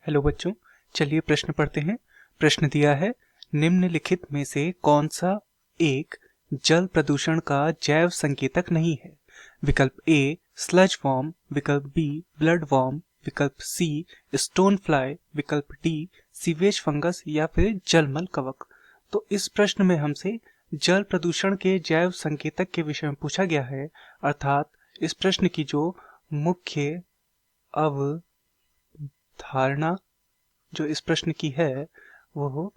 Hello बच्चों, चलिए प्रश्न पढ़ते हैं। प्रश्न दिया है, निम्नलिखित में से कौन सा एक जल प्रदूषण का जैव संकेतक नहीं है? विकल्प ए स्लज वॉर्म, विकल्प बी ब्लड वॉर्म, विकल्प सी स्टोन फ्लाई, विकल्प डी सीवेज फंगस या फिर जलमल कवक। तो इस प्रश्न में हमसे जल प्रदूषण के जैव संकेतक के विषय में पूछा गया है, अर्थात इस प्रश्न की जो मुख्य धारणा जो इस प्रश्न की है वो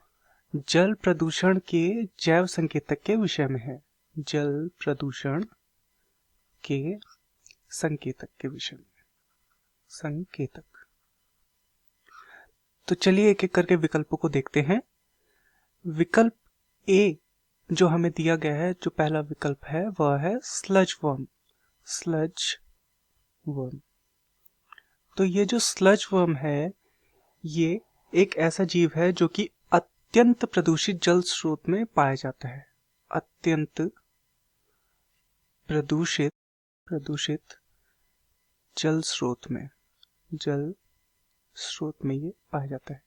जल प्रदूषण के जैव संकेतक के विषय में है। जल प्रदूषण के संकेतक के विषय में संकेतक। तो चलिए एक एक करके विकल्पों को देखते हैं। विकल्प ए जो हमें दिया गया है, जो पहला विकल्प है वह है स्लज वर्म। स्लज वर्म, तो ये जो स्लज वर्म है ये एक ऐसा जीव है जो कि अत्यंत प्रदूषित जल स्रोत में पाया जाता है। अत्यंत प्रदूषित जल स्रोत में ये पाया जाता है।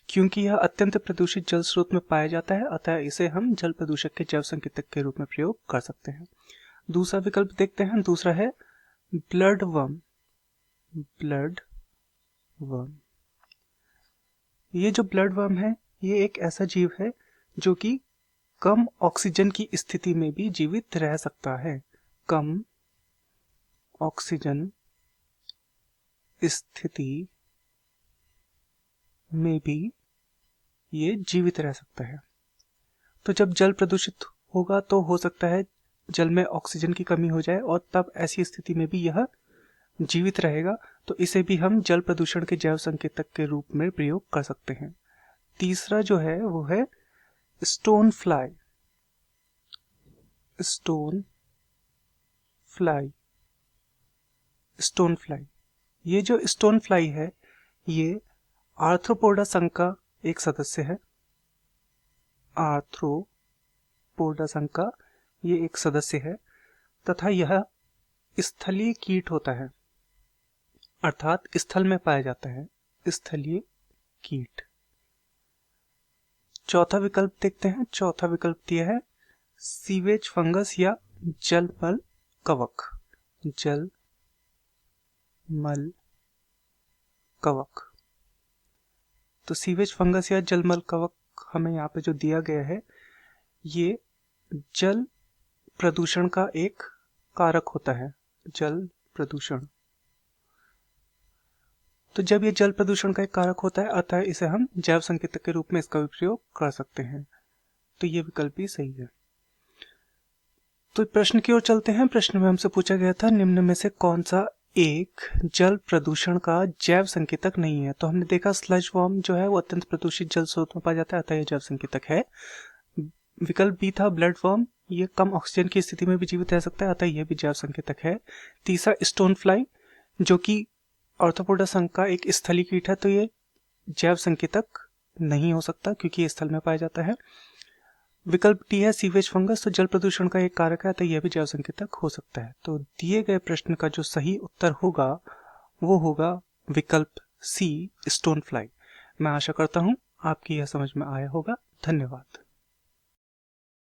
क्योंकि यह अत्यंत प्रदूषित जल स्रोत में पाया जाता है, अतः इसे हम जल प्रदूषक के जैव संकेतक के रूप में प्रयोग कर सकते हैं। दूसरा विकल्प देखते हैं। दूसरा है ब्लड वर्म। ब्लड वर्म, ये जो ब्लड वर्म है ये एक ऐसा जीव है जो कि कम ऑक्सीजन की स्थिति में भी जीवित रह सकता है। कम ऑक्सीजन स्थिति में भी ये जीवित रह सकता है। तो जब जल प्रदूषित होगा तो हो सकता है जल में ऑक्सीजन की कमी हो जाए और तब ऐसी स्थिति में भी यह जीवित रहेगा, तो इसे भी हम जल प्रदूषण के जैव संकेतक के रूप में प्रयोग कर सकते हैं। तीसरा जो है वो है स्टोन फ्लाई। स्टोन फ्लाई, ये जो स्टोन फ्लाई है ये आर्थ्रोपोडा संघ का एक सदस्य है। आर्थ्रोपोडा संघ का ये एक सदस्य है तथा यह स्थलीय कीट होता है, अर्थात स्थल में पाया जाता है। स्थलीय कीट। चौथा विकल्प देखते हैं। चौथा विकल्प दिया है सीवेज फंगस या जलमल कवक। जलमल कवक, तो सीवेज फंगस या जलमल कवक हमें यहाँ पे जो दिया गया है ये जल प्रदूषण का एक कारक होता है। जल प्रदूषण, तो जब ये जल प्रदूषण का एक कारक होता है अतः इसे हम जैव संकेतक के रूप में इसका भी प्रयोग कर सकते हैं। तो ये विकल्प भी सही है। तो प्रश्न की ओर चलते हैं। प्रश्न में हमसे पूछा गया था निम्न में से कौन सा एक जल प्रदूषण का जैव संकेतक नहीं है। तो हमने देखा स्लज वॉर्म जो है वो अत्यंत प्रदूषित जल स्रोत में पाया जाता है, अतः यह जैव संकेतक है। विकल्प बी था ब्लड वर्म, ये कम ऑक्सीजन की स्थिति में भी जीवित रह सकता है, अतः यह भी जैव संकेतक है। तीसरा स्टोन फ्लाई जो कि आर्थ्रोपोडा संघ का एक स्थलीय कीट है, तो ये जैव संकेतक नहीं हो सकता क्योंकि ये स्थल में पाया जाता है। विकल्प डी है सीवेज फंगस, तो जल प्रदूषण का एक कारक है, तो यह भी जैव संकेतक हो सकता है। तो दिए गए प्रश्न का जो सही उत्तर होगा वो होगा विकल्प सी स्टोन फ्लाई। मैं आशा करता हूं आपकी यह समझ में आया होगा। धन्यवाद।